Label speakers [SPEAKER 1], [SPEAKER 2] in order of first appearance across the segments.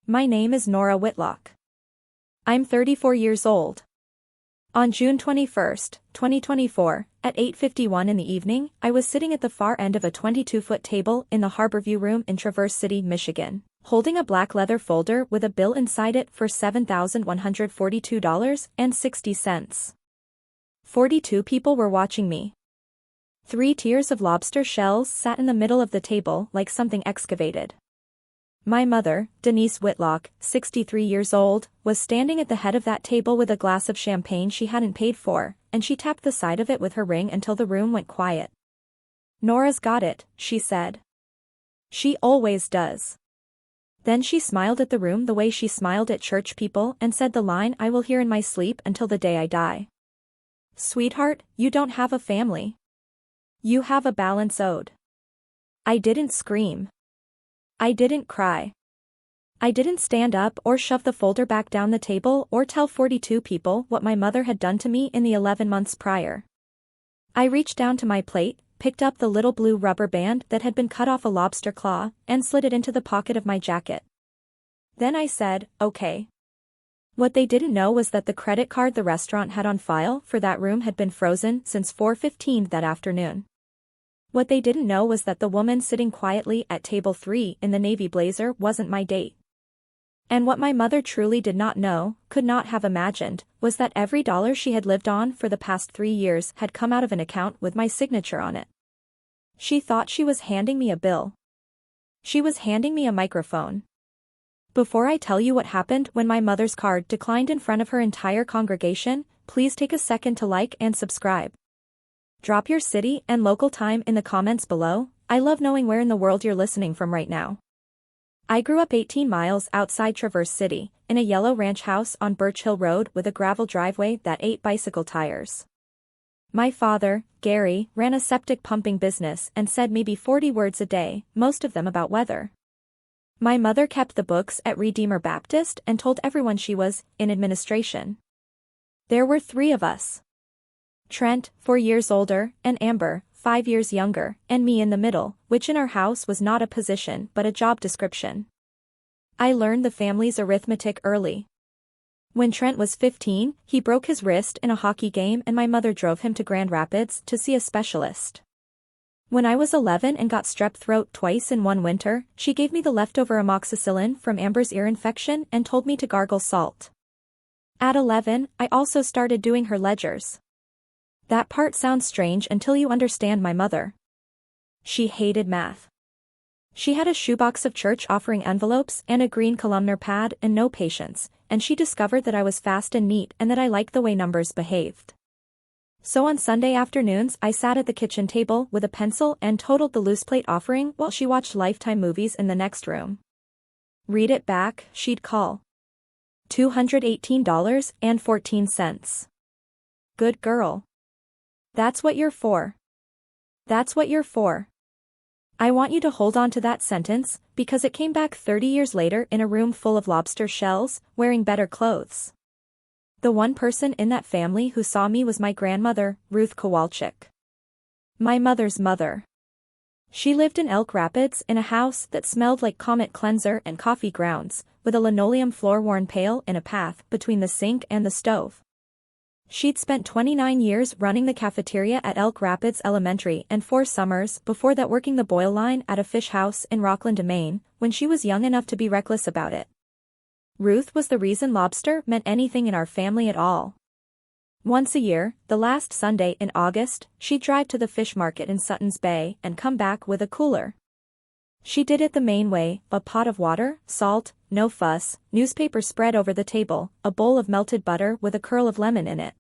[SPEAKER 1] My name is Nora Whitlock. I'm 34 years old. On June 21, 2024, at 8:51 in the evening, I was sitting at the far end of a 22-foot table in the Harborview Room in Traverse City, Michigan, holding a black leather folder with a bill inside it for $7,142.60. 42 people were watching me. 3 tiers of lobster shells sat in the middle of the table like something excavated. My mother, Denise Whitlock, 63 years old, was standing at the head of that table with a glass of champagne she hadn't paid for, and she tapped the side of it with her ring until the room went quiet. "Nora's got it," she said. "She always does." Then she smiled at the room the way she smiled at church people and said the line I will hear in my sleep until the day I die. "Sweetheart, you don't have a family. You have a balance owed." I didn't scream. I didn't cry. I didn't stand up or shove the folder back down the table or tell 42 people what my mother had done to me in the 11 months prior. I reached down to my plate, picked up the little blue rubber band that had been cut off a lobster claw, and slid it into the pocket of my jacket. Then I said, "Okay." What they didn't know was that the credit card the restaurant had on file for that room had been frozen since 4:15 that afternoon. What they didn't know was that the woman sitting quietly at table 3 in the navy blazer wasn't my date. And what my mother truly did not know, could not have imagined, was that every dollar she had lived on for the past 3 years had come out of an account with my signature on it. She thought she was handing me a bill. She was handing me a microphone. Before I tell you what happened when my mother's card declined in front of her entire congregation, please take a second to like and subscribe. Drop your city and local time in the comments below. I love knowing where in the world you're listening from right now. I grew up 18 miles outside Traverse City, in a yellow ranch house on Birch Hill Road with a gravel driveway that ate bicycle tires. My father, Gary, ran a septic pumping business and said maybe 40 words a day, most of them about weather. My mother kept the books at Redeemer Baptist and told everyone she was in administration. There were 3 of us. Trent, 4 years older, and Amber, 5 years younger, and me in the middle, which in our house was not a position but a job description. I learned the family's arithmetic early. When Trent was 15, he broke his wrist in a hockey game and my mother drove him to Grand Rapids to see a specialist. When I was 11 and got strep throat twice in one winter, she gave me the leftover amoxicillin from Amber's ear infection and told me to gargle salt. At 11, I also started doing her ledgers. That part sounds strange until you understand my mother. She hated math. She had a shoebox of church offering envelopes and a green columnar pad and no patience, and she discovered that I was fast and neat and that I liked the way numbers behaved. So on Sunday afternoons I sat at the kitchen table with a pencil and totaled the loose plate offering while she watched Lifetime movies in the next room. "Read it back," she'd call. $218.14. "Good girl. That's what you're for. That's what you're for." I want you to hold on to that sentence, because it came back 30 years later in a room full of lobster shells, wearing better clothes. The one person in that family who saw me was my grandmother, Ruth Kowalczyk. My mother's mother. She lived in Elk Rapids in a house that smelled like Comet cleanser and coffee grounds, with a linoleum floor-worn pail in a path between the sink and the stove. She'd spent 29 years running the cafeteria at Elk Rapids Elementary and 4 summers before that working the boil line at a fish house in Rockland, Maine, when she was young enough to be reckless about it. Ruth was the reason lobster meant anything in our family at all. Once a year, the last Sunday in August, she'd drive to the fish market in Sutton's Bay and come back with a cooler. She did it the Maine way, a pot of water, salt, no fuss, newspaper spread over the table, a bowl of melted butter with a curl of lemon in it.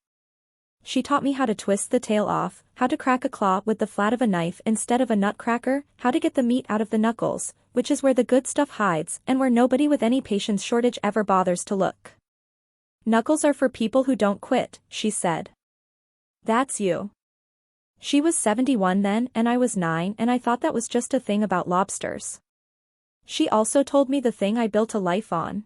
[SPEAKER 1] She taught me how to twist the tail off, how to crack a claw with the flat of a knife instead of a nutcracker, how to get the meat out of the knuckles, which is where the good stuff hides and where nobody with any patience shortage ever bothers to look. "Knuckles are for people who don't quit," she said. "That's you." She was 71 then and I was 9 and I thought that was just a thing about lobsters. She also told me the thing I built a life on.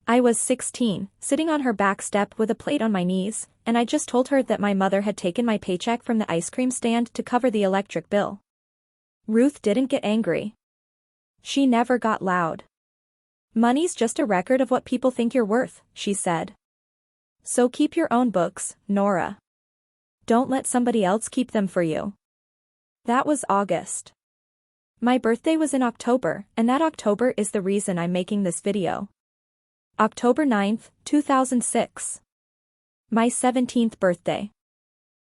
[SPEAKER 1] I was 16, sitting on her back step with a plate on my knees, and I just told her that my mother had taken my paycheck from the ice cream stand to cover the electric bill. Ruth didn't get angry. She never got loud. Money's just a record of what people think you're worth, she said. So keep your own books, Nora. Don't let somebody else keep them for you. That was August. My birthday was in October, and that October is the reason I'm making this video. October 9th, 2006. My 17th birthday.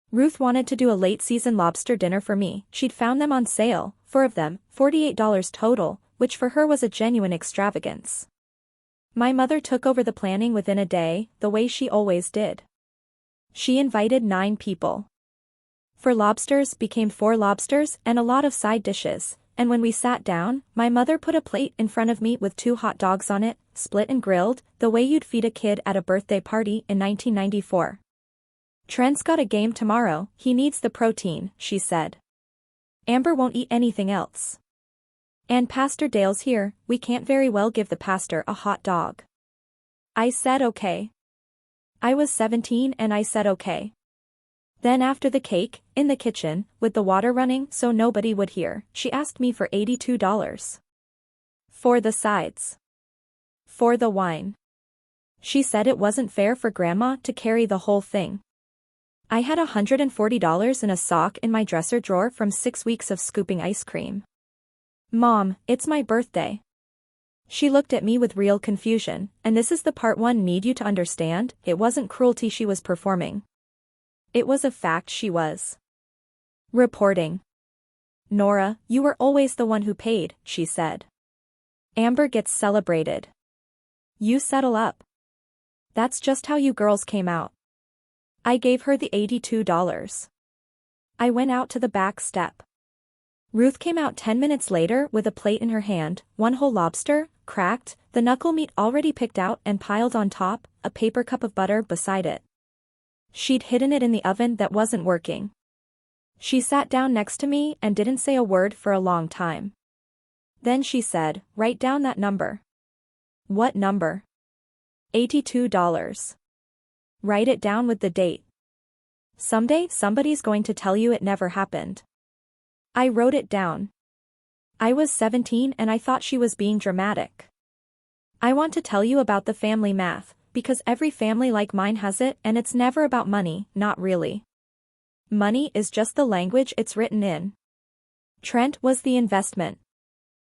[SPEAKER 1] Ruth wanted to do a late-season lobster dinner for me. She'd found them on sale, 4 of them, $48 total, which for her was a genuine extravagance. My mother took over the planning within a day, the way she always did. She invited 9 people. 4 lobsters became 4 lobsters and a lot of side dishes, and when we sat down, my mother put a plate in front of me with 2 hot dogs on it, split and grilled, the way you'd feed a kid at a birthday party in 1994. Trent's got a game tomorrow, he needs the protein, she said. Amber won't eat anything else. And Pastor Dale's here, we can't very well give the pastor a hot dog. I said okay. I was 17 and I said okay. Then after the cake, in the kitchen, with the water running so nobody would hear, she asked me for $82. For the sides. For the wine. She said it wasn't fair for Grandma to carry the whole thing. I had $140 in a sock in my dresser drawer from 6 weeks of scooping ice cream. Mom, it's my birthday. She looked at me with real confusion, and this is the part one need you to understand, it wasn't cruelty she was performing. It was a fact she was reporting. Nora, you were always the one who paid, she said. Amber gets celebrated. You settle up. That's just how you girls came out. I gave her the $82. I went out to the back step. Ruth came out 10 minutes later with a plate in her hand, 1 whole lobster, cracked, the knuckle meat already picked out and piled on top, a paper cup of butter beside it. She'd hidden it in the oven that wasn't working. She sat down next to me and didn't say a word for a long time. Then she said, "Write down that number." What number? $82. Write it down with the date. Someday somebody's going to tell you it never happened. I wrote it down. I was 17 and I thought she was being dramatic. I want to tell you about the family math, because every family like mine has it and it's never about money, not really. Money is just the language it's written in. Trent was the investment.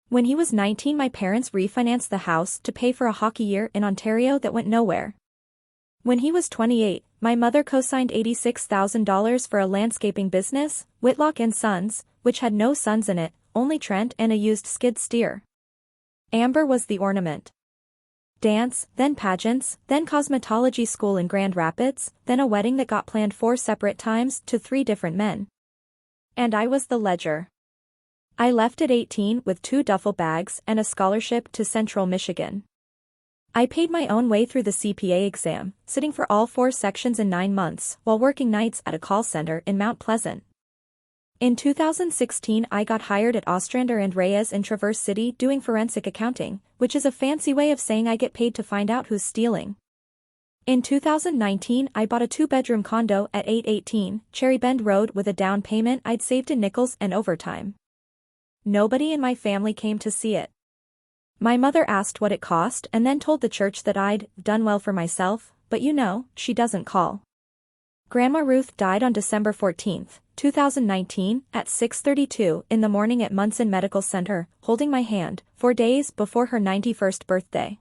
[SPEAKER 1] When he was 19, my parents refinanced the house to pay for a hockey year in Ontario that went nowhere. When he was 28, my mother co-signed $86,000 for a landscaping business, Whitlock & Sons, which had no sons in it, only Trent and a used skid steer. Amber was the ornament. Dance, then pageants, then cosmetology school in Grand Rapids, then a wedding that got planned 4 separate times to 3 different men. And I was the ledger. I left at 18 with 2 duffel bags and a scholarship to Central Michigan. I paid my own way through the CPA exam, sitting for all 4 sections in 9 months, while working nights at a call center in Mount Pleasant. In 2016 I got hired at Ostrander and Reyes in Traverse City doing forensic accounting, which is a fancy way of saying I get paid to find out who's stealing. In 2019 I bought a 2-bedroom condo at 818 Cherry Bend Road with a down payment I'd saved in nickels and overtime. Nobody in my family came to see it. My mother asked what it cost and then told the church that I'd done well for myself, but you know, she doesn't call. Grandma Ruth died on December 14, 2019, at 6:32 in the morning at Munson Medical Center, holding my hand, 4 days before her 91st birthday.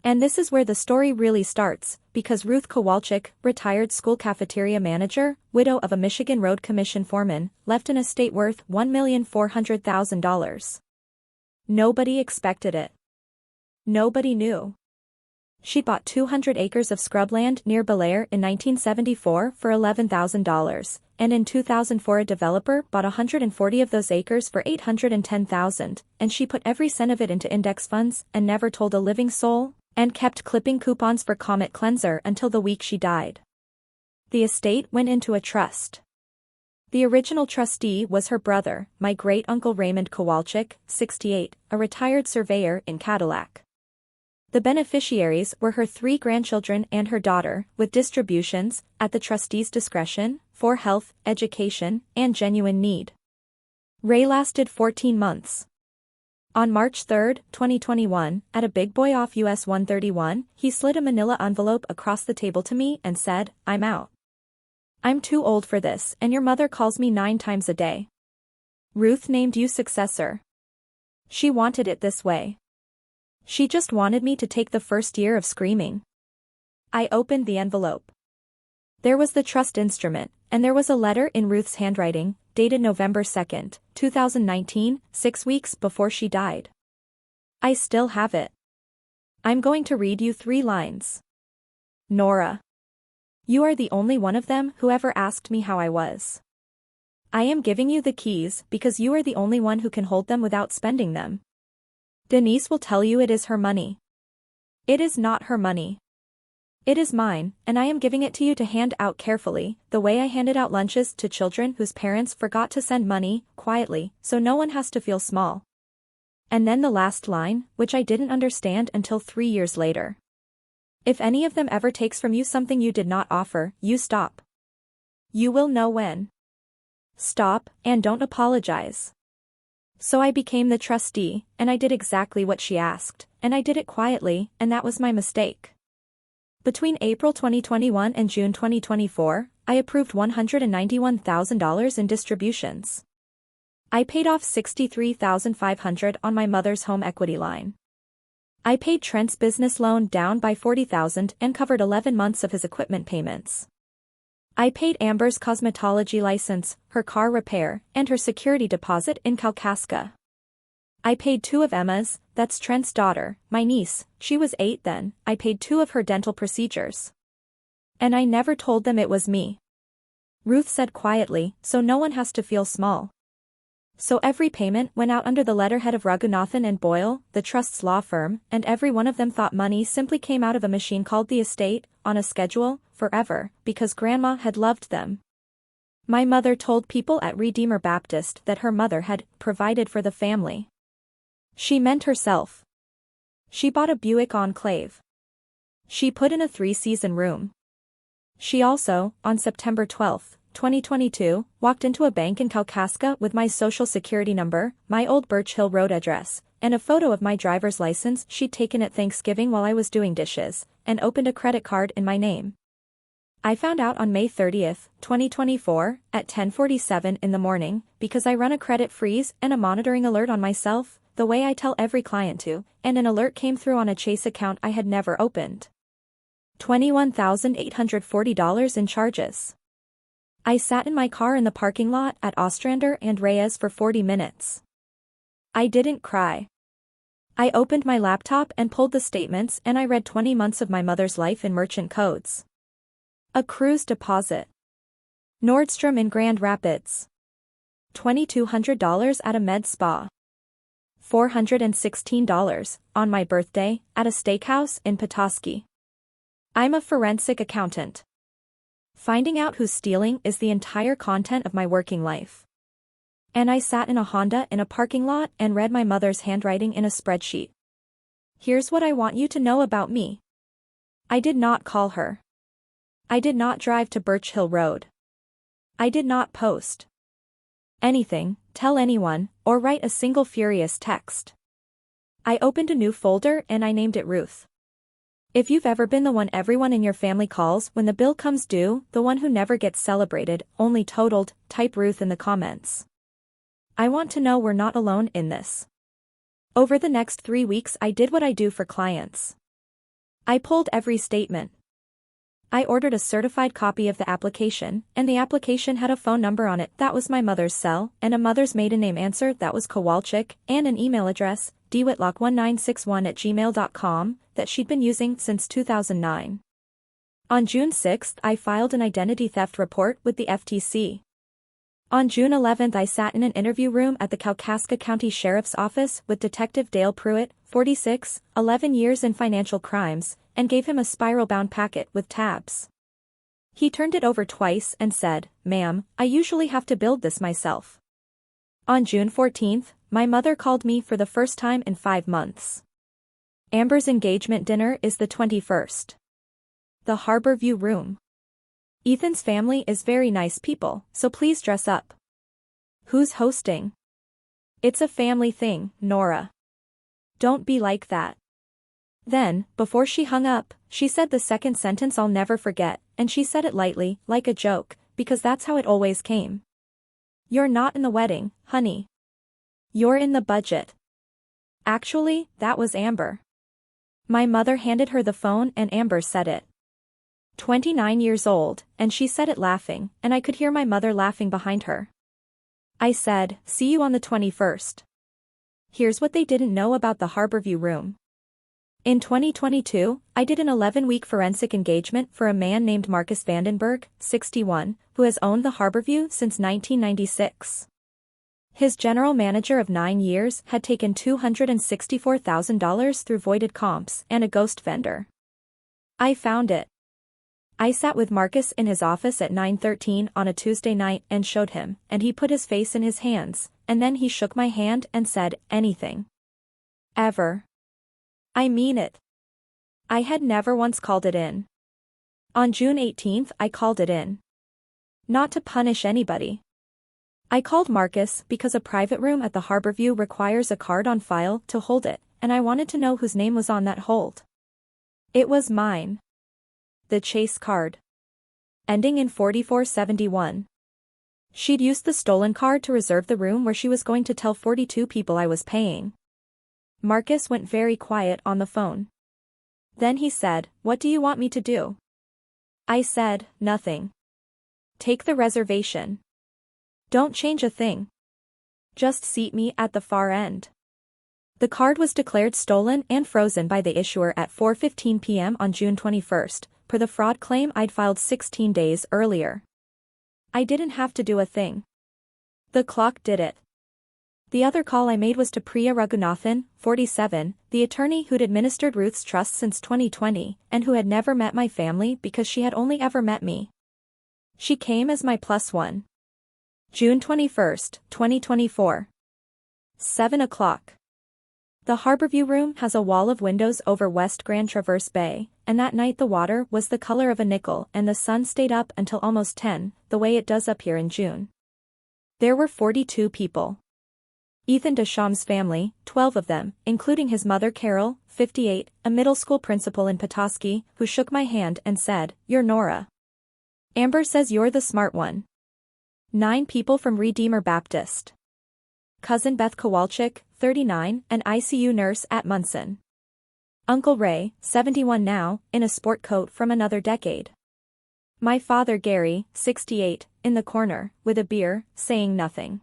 [SPEAKER 1] And this is where the story really starts, because Ruth Kowalczyk, retired school cafeteria manager, widow of a Michigan Road Commission foreman, left an estate worth $1,400,000. Nobody expected it. Nobody knew. She bought 200 acres of scrubland near Belair in 1974 for $11,000, and in 2004 a developer bought 140 of those acres for $810,000, and she put every cent of it into index funds and never told a living soul, and kept clipping coupons for Comet Cleanser until the week she died. The estate went into a trust. The original trustee was her brother, my great-uncle Raymond Kowalczyk, 68, a retired surveyor in Cadillac. The beneficiaries were her 3 grandchildren and her daughter, with distributions, at the trustee's discretion, for health, education, and genuine need. Ray lasted 14 months. On March 3, 2021, at a Big Boy off US 131, he slid a manila envelope across the table to me and said, "I'm out. I'm too old for this, and your mother calls me 9 times a day. Ruth named you successor. She wanted it this way. She just wanted me to take the first year of screaming." I opened the envelope. There was the trust instrument, and there was a letter in Ruth's handwriting, dated November 2, 2019, 6 weeks before she died. I still have it. I'm going to read you 3 lines. "Nora. You are the only one of them who ever asked me how I was. I am giving you the keys because you are the only one who can hold them without spending them. Denise will tell you it is her money. It is not her money. It is mine, and I am giving it to you to hand out carefully, the way I handed out lunches to children whose parents forgot to send money, quietly, so no one has to feel small." And then the last line, which I didn't understand until 3 years later. "If any of them ever takes from you something you did not offer, you stop. You will know when. Stop, and don't apologize." So I became the trustee, and I did exactly what she asked, and I did it quietly, and that was my mistake. Between April 2021 and June 2024, I approved $191,000 in distributions. I paid off $63,500 on my mother's home equity line. I paid Trent's business loan down by $40,000 and covered 11 months of his equipment payments. I paid Amber's cosmetology license, her car repair, and her security deposit in Kalkaska. I paid 2 of Emma's, that's Trent's daughter, my niece, she was 8 then, I paid 2 of her dental procedures. And I never told them it was me. Ruth said quietly, so no one has to feel small. So every payment went out under the letterhead of Raghunathan and Boyle, the trust's law firm, and every one of them thought money simply came out of a machine called the estate, on a schedule, forever, because Grandma had loved them. My mother told people at Redeemer Baptist that her mother had provided for the family. She meant herself. She bought a Buick Enclave. She put in a 3-season room. She also, on September 12, 2022, walked into a bank in Kalkaska with my social security number, my old Birch Hill Road address, and a photo of my driver's license she'd taken at Thanksgiving while I was doing dishes, and opened a credit card in my name. I found out on May 30, 2024, at 10:47 in the morning, because I run a credit freeze and a monitoring alert on myself, the way I tell every client to, and an alert came through on a Chase account I had never opened. $21,840 in charges. I sat in my car in the parking lot at Ostrander and Reyes for 40 minutes. I didn't cry. I opened my laptop and pulled the statements and I read 20 months of my mother's life in merchant codes. A cruise deposit. Nordstrom in Grand Rapids. $2,200 at a med spa. $416, on my birthday, at a steakhouse in Petoskey. I'm a forensic accountant. Finding out who's stealing is the entire content of my working life. And I sat in a Honda in a parking lot and read my mother's handwriting in a spreadsheet. Here's what I want you to know about me. I did not call her. I did not drive to Birch Hill Road. I did not post anything, tell anyone, or write a single furious text. I opened a new folder and I named it Ruth. If you've ever been the one everyone in your family calls when the bill comes due, the one who never gets celebrated, only totaled, type Ruth in the comments. I want to know we're not alone in this. Over the next 3 weeks I did what I do for clients. I pulled every statement. I ordered a certified copy of the application, and the application had a phone number on it that was my mother's cell, and a mother's maiden name answer that was Kowalczyk, and an email address, dwhitlock1961@gmail.com, that she'd been using since 2009. On June 6, I filed an identity theft report with the FTC. On June 11 I sat in an interview room at the Kalkaska County Sheriff's Office with Detective Dale Pruitt, 46, 11 years in financial crimes, and gave him a spiral-bound packet with tabs. He turned it over twice and said, "Ma'am, I usually have to build this myself." On June 14, my mother called me for the first time in 5 months. Amber's engagement dinner is the 21st. The Harbor View Room. Ethan's family is very nice people, so please dress up. Who's hosting? It's a family thing, Nora. Don't be like that. Then, before she hung up, she said the second sentence I'll never forget, and she said it lightly, like a joke, because that's how it always came. You're not in the wedding, honey. You're in the budget. Actually, that was Amber. My mother handed her the phone and Amber said it. 29 years old, and she said it laughing, and I could hear my mother laughing behind her. I said, see you on the 21st. Here's what they didn't know about the Harborview room. In 2022, I did an 11-week forensic engagement for a man named Marcus Vandenberg, 61, who has owned the Harborview since 1996. His general manager of 9 years had taken $264,000 through voided comps and a ghost vendor. I found it. I sat with Marcus in his office at 9:13 on a Tuesday night and showed him, and he put his face in his hands, and then he shook my hand and said, anything. Ever. I mean it. I had never once called it in. On June 18th I called it in. Not to punish anybody. I called Marcus because a private room at the Harborview requires a card on file to hold it, and I wanted to know whose name was on that hold. It was mine. The Chase card. Ending in 4471. She'd used the stolen card to reserve the room where she was going to tell 42 people I was paying. Marcus went very quiet on the phone. Then he said, what do you want me to do? I said, nothing. Take the reservation. Don't change a thing. Just seat me at the far end. The card was declared stolen and frozen by the issuer at 4:15 p.m. on June 21st, per the fraud claim I'd filed 16 days earlier. I didn't have to do a thing. The clock did it. The other call I made was to Priya Raghunathan, 47, the attorney who'd administered Ruth's trust since 2020, and who had never met my family because she had only ever met me. She came as my +1. June 21st, 2024. 7 o'clock. The Harborview room has a wall of windows over West Grand Traverse Bay, and that night the water was the color of a nickel and the sun stayed up until almost 10, the way it does up here in June. There were 42 people. Ethan Deschamps's family, 12 of them, including his mother Carol, 58, a middle school principal in Petoskey, who shook my hand and said, you're Nora. Amber says you're the smart one. 9 people from Redeemer Baptist. Cousin Beth Kowalczyk, 39, an ICU nurse at Munson. Uncle Ray, 71 now, in a sport coat from another decade. My father Gary, 68, in the corner, with a beer, saying nothing.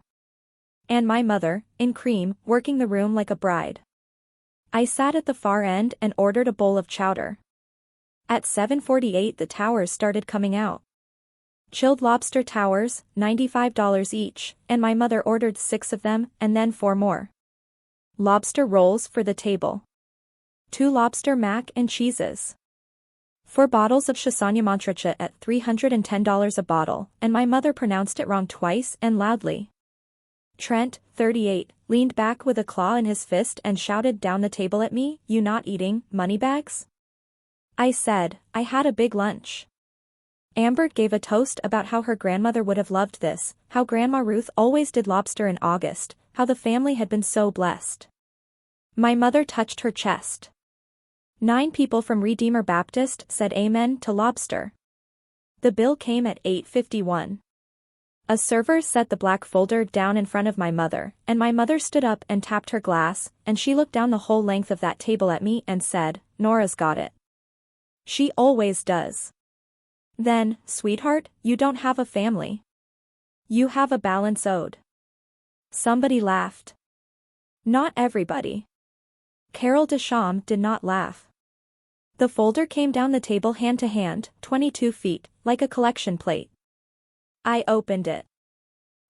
[SPEAKER 1] And my mother, in cream, working the room like a bride. I sat at the far end and ordered a bowl of chowder. At 7:48 the towers started coming out. Chilled lobster towers, $95 each, and my mother ordered 6 of them and then 4 more. Lobster rolls for the table. 2 lobster mac and cheeses. 4 bottles of Shasanya Mantracha at $310 a bottle, and my mother pronounced it wrong twice and loudly. Trent, 38, leaned back with a claw in his fist and shouted down the table at me, you not eating moneybags? I said, I had a big lunch. Amber gave a toast about how her grandmother would have loved this, how Grandma Ruth always did lobster in August, how the family had been so blessed. My mother touched her chest. 9 people from Redeemer Baptist said amen to lobster. The bill came at 8:51. A server set the black folder down in front of my mother, and my mother stood up and tapped her glass, and she looked down the whole length of that table at me and said, Nora's got it. She always does. Then, sweetheart, you don't have a family. You have a balance owed. Somebody laughed. Not everybody. Carol Deschamps did not laugh. The folder came down the table hand to hand, 22 feet, like a collection plate. I opened it.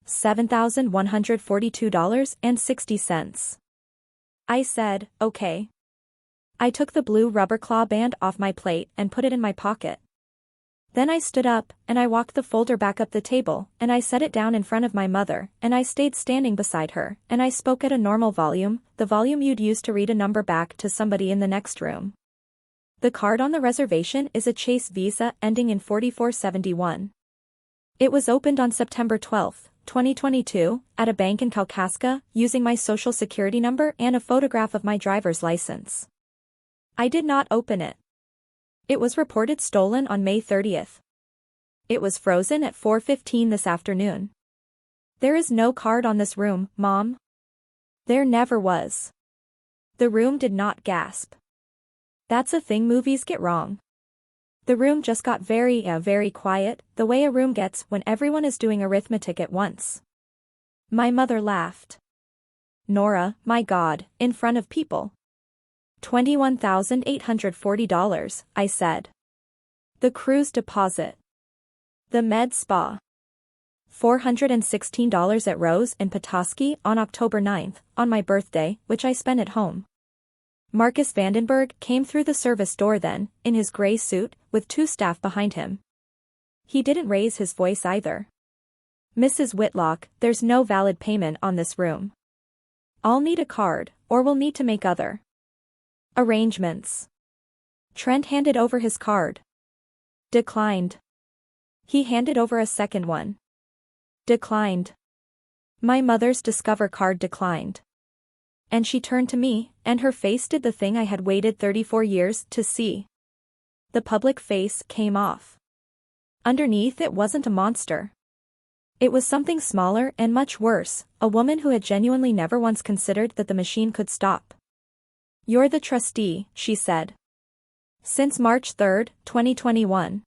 [SPEAKER 1] $7,142.60. I said, okay. I took the blue rubber claw band off my plate and put it in my pocket. Then I stood up, and I walked the folder back up the table, and I set it down in front of my mother, and I stayed standing beside her, and I spoke at a normal volume, the volume you'd use to read a number back to somebody in the next room. The card on the reservation is a Chase Visa ending in 4471. It was opened on September 12th, 2022, at a bank in Kalkaska, using my social security number and a photograph of my driver's license. I did not open it. It was reported stolen on May 30th. It was frozen at 4:15 this afternoon. There is no card on this room, Mom. There never was. The room did not gasp. That's a thing movies get wrong. The room just got very quiet, the way a room gets when everyone is doing arithmetic at once. My mother laughed. Nora, my God, in front of people. $21,840, I said. The cruise deposit. The med spa. $416 at Rose in Petoskey on October 9th, on my birthday, which I spent at home. Marcus Vandenberg came through the service door then, in his gray suit, with 2 staff behind him. He didn't raise his voice either. Mrs. Whitlock, there's no valid payment on this room. I'll need a card, or we'll need to make other arrangements. Trent handed over his card. Declined. He handed over a second one. Declined. My mother's Discover card declined. And she turned to me, and her face did the thing I had waited 34 years to see. The public face came off. Underneath it wasn't a monster. It was something smaller and much worse, a woman who had genuinely never once considered that the machine could stop. You're the trustee, she said. Since March 3, 2021.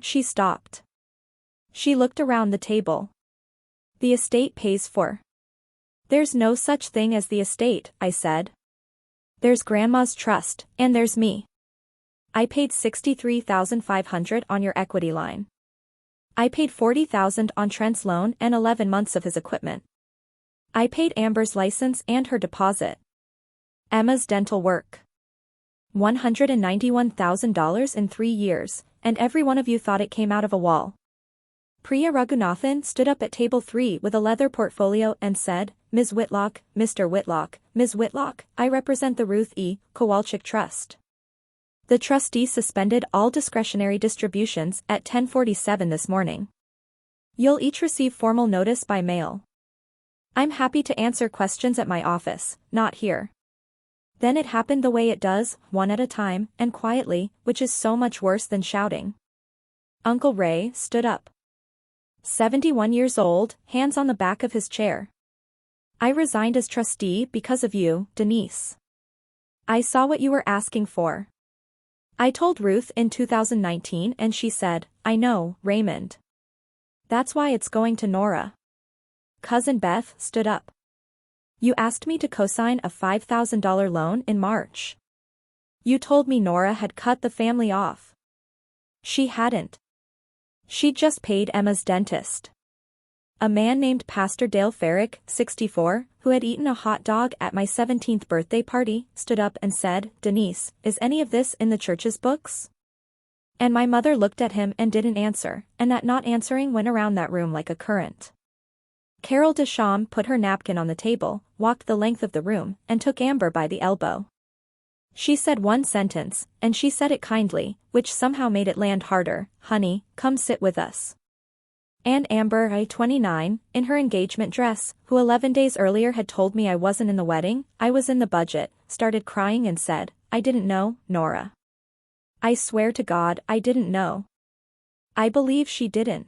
[SPEAKER 1] She stopped. She looked around the table. The estate pays for. There's no such thing as the estate, I said. There's Grandma's trust, and there's me. I paid $63,500 on your equity line. I paid $40,000 on Trent's loan and 11 months of his equipment. I paid Amber's license and her deposit. Emma's dental work. $191,000 in 3 years, and every one of you thought it came out of a wall. Priya Raghunathan stood up at table 3 with a leather portfolio and said, Ms. Whitlock, Mr. Whitlock, Ms. Whitlock, I represent the Ruth E. Kowalczyk Trust. The trustee suspended all discretionary distributions at 10:47 this morning. You'll each receive formal notice by mail. I'm happy to answer questions at my office, not here. Then it happened the way it does, one at a time, and quietly, which is so much worse than shouting. Uncle Ray stood up. 71 years old, hands on the back of his chair. I resigned as trustee because of you, Denise. I saw what you were asking for. I told Ruth in 2019 and she said, I know, Raymond. That's why it's going to Nora. Cousin Beth stood up. You asked me to co-sign a $5,000 loan in March. You told me Nora had cut the family off. She hadn't. She'd just paid Emma's dentist. A man named Pastor Dale Farrick, 64, who had eaten a hot dog at my 17th birthday party, stood up and said, Denise, is any of this in the church's books? And my mother looked at him and didn't answer, and that not answering went around that room like a current. Carol Deschamps put her napkin on the table, walked the length of the room, and took Amber by the elbow. She said one sentence, and she said it kindly, which somehow made it land harder, honey, come sit with us. And Amber, 29, in her engagement dress, who 11 days earlier had told me I wasn't in the wedding, I was in the budget, started crying and said, I didn't know, Nora. I swear to God, I didn't know. I believe she didn't.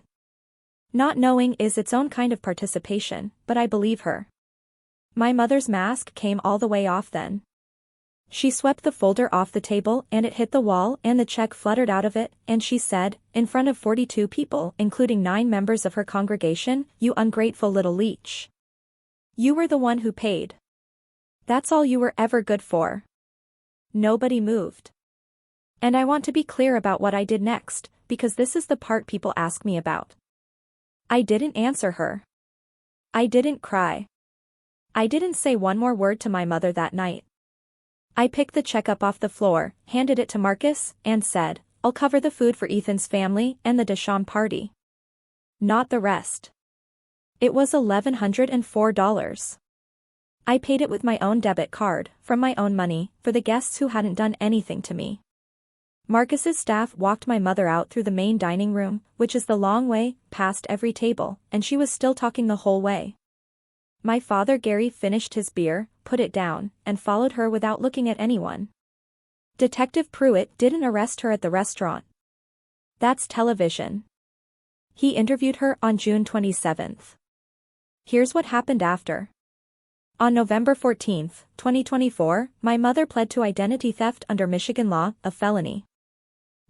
[SPEAKER 1] Not knowing is its own kind of participation, but I believe her. My mother's mask came all the way off then. She swept the folder off the table and it hit the wall and the check fluttered out of it, and she said, in front of 42 people including 9 members of her congregation, you ungrateful little leech. You were the one who paid. That's all you were ever good for. Nobody moved. And I want to be clear about what I did next, because this is the part people ask me about. I didn't answer her. I didn't cry. I didn't say one more word to my mother that night. I picked the check up off the floor, handed it to Marcus, and said, I'll cover the food for Ethan's family and the Deschamps party. Not the rest. It was $1,104. I paid it with my own debit card, from my own money, for the guests who hadn't done anything to me. Marcus's staff walked my mother out through the main dining room, which is the long way, past every table, and she was still talking the whole way. My father Gary finished his beer, put it down, and followed her without looking at anyone. Detective Pruitt didn't arrest her at the restaurant. That's television. He interviewed her on June 27th. Here's what happened after. On November 14, 2024, my mother pled to identity theft under Michigan law, a felony.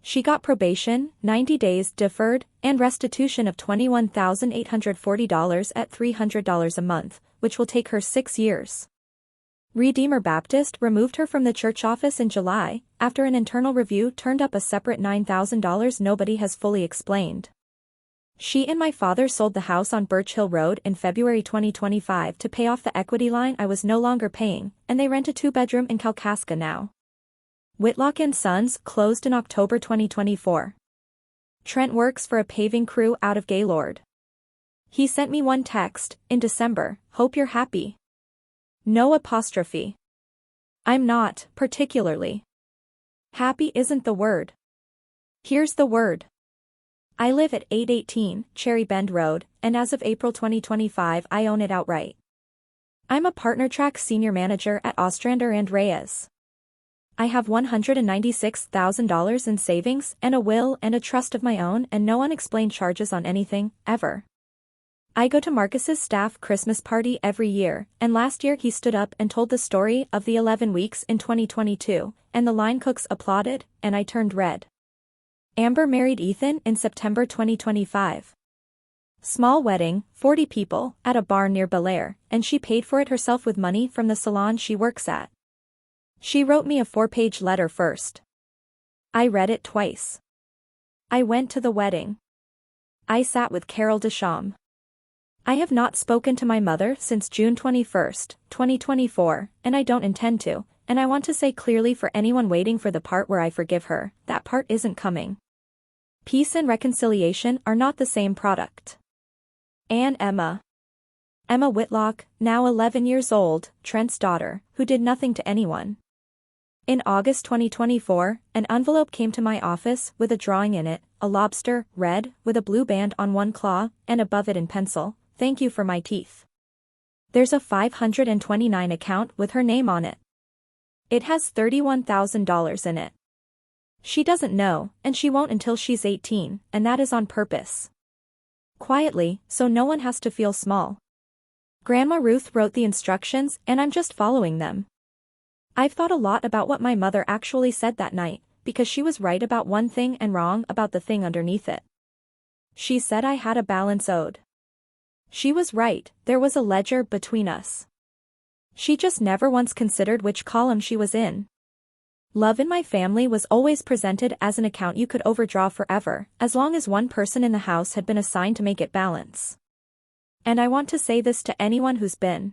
[SPEAKER 1] She got probation, 90 days deferred, and restitution of $21,840 at $300 a month, which will take her 6 years. Redeemer Baptist removed her from the church office in July, after an internal review turned up a separate $9,000 nobody has fully explained. She and my father sold the house on Birch Hill Road in February 2025 to pay off the equity line I was no longer paying, and they rent a 2-bedroom in Kalkaska now. Whitlock & Sons closed in October 2024. Trent works for a paving crew out of Gaylord. He sent me one text, in December, "Hope you're happy." No apostrophe. I'm not, particularly. Happy isn't the word. Here's the word. I live at 818 Cherry Bend Road, and as of April 2025 I own it outright. I'm a partner track senior manager at Ostrander and Reyes. I have $196,000 in savings and a will and a trust of my own and no unexplained charges on anything, ever. I go to Marcus's staff Christmas party every year, and last year he stood up and told the story of the 11 weeks in 2022, and the line cooks applauded, and I turned red. Amber married Ethan in September 2025. Small wedding, 40 people, at a bar near Belair, and she paid for it herself with money from the salon she works at. She wrote me a 4-page letter first. I read it twice. I went to the wedding. I sat with Carol Deschamps. I have not spoken to my mother since June 21, 2024, and I don't intend to, and I want to say clearly for anyone waiting for the part where I forgive her, that part isn't coming. Peace and reconciliation are not the same product. Anne Emma Whitlock, now 11 years old, Trent's daughter, who did nothing to anyone. In August 2024, an envelope came to my office with a drawing in it, a lobster, red, with a blue band on one claw, and above it in pencil, "Thank you for my teeth." There's a $529 account with her name on it. It has $31,000 in it. She doesn't know, and she won't until she's 18, and that is on purpose. Quietly, so no one has to feel small. Grandma Ruth wrote the instructions and I'm just following them. I've thought a lot about what my mother actually said that night, because she was right about one thing and wrong about the thing underneath it. She said I had a balance owed. She was right, there was a ledger between us. She just never once considered which column she was in. Love in my family was always presented as an account you could overdraw forever, as long as one person in the house had been assigned to make it balance. And I want to say this to anyone who's been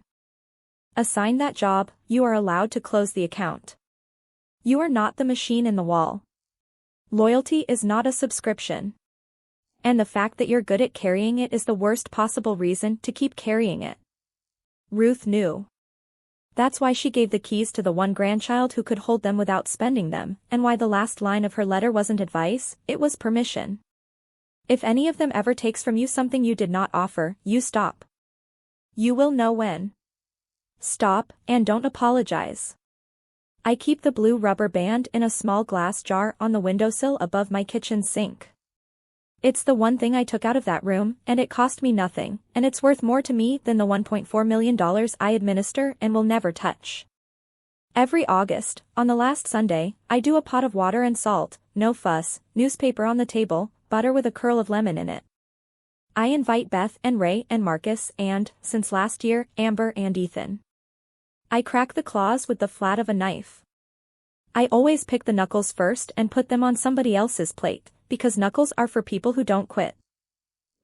[SPEAKER 1] assigned that job, you are allowed to close the account. You are not the machine in the wall. Loyalty is not a subscription. And the fact that you're good at carrying it is the worst possible reason to keep carrying it. Ruth knew. That's why she gave the keys to the one grandchild who could hold them without spending them, and why the last line of her letter wasn't advice, it was permission. If any of them ever takes from you something you did not offer, you stop. You will know when. Stop, and don't apologize. I keep the blue rubber band in a small glass jar on the windowsill above my kitchen sink. It's the one thing I took out of that room, and it cost me nothing, and it's worth more to me than the $1.4 million I administer and will never touch. Every August, on the last Sunday, I do a pot of water and salt, no fuss, newspaper on the table, butter with a curl of lemon in it. I invite Beth and Ray and Marcus and, since last year, Amber and Ethan. I crack the claws with the flat of a knife. I always pick the knuckles first and put them on somebody else's plate, because knuckles are for people who don't quit.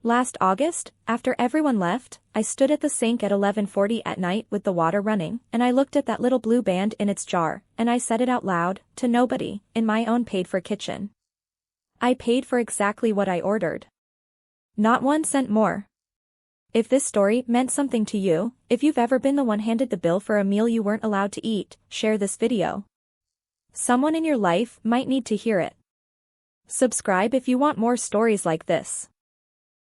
[SPEAKER 1] Last August, after everyone left, I stood at the sink at 11:40 at night with the water running, and I looked at that little blue band in its jar, and I said it out loud, to nobody, in my own paid-for kitchen. I paid for exactly what I ordered. Not 1 cent more. If this story meant something to you, if you've ever been the one handed the bill for a meal you weren't allowed to eat, share this video. Someone in your life might need to hear it. Subscribe if you want more stories like this.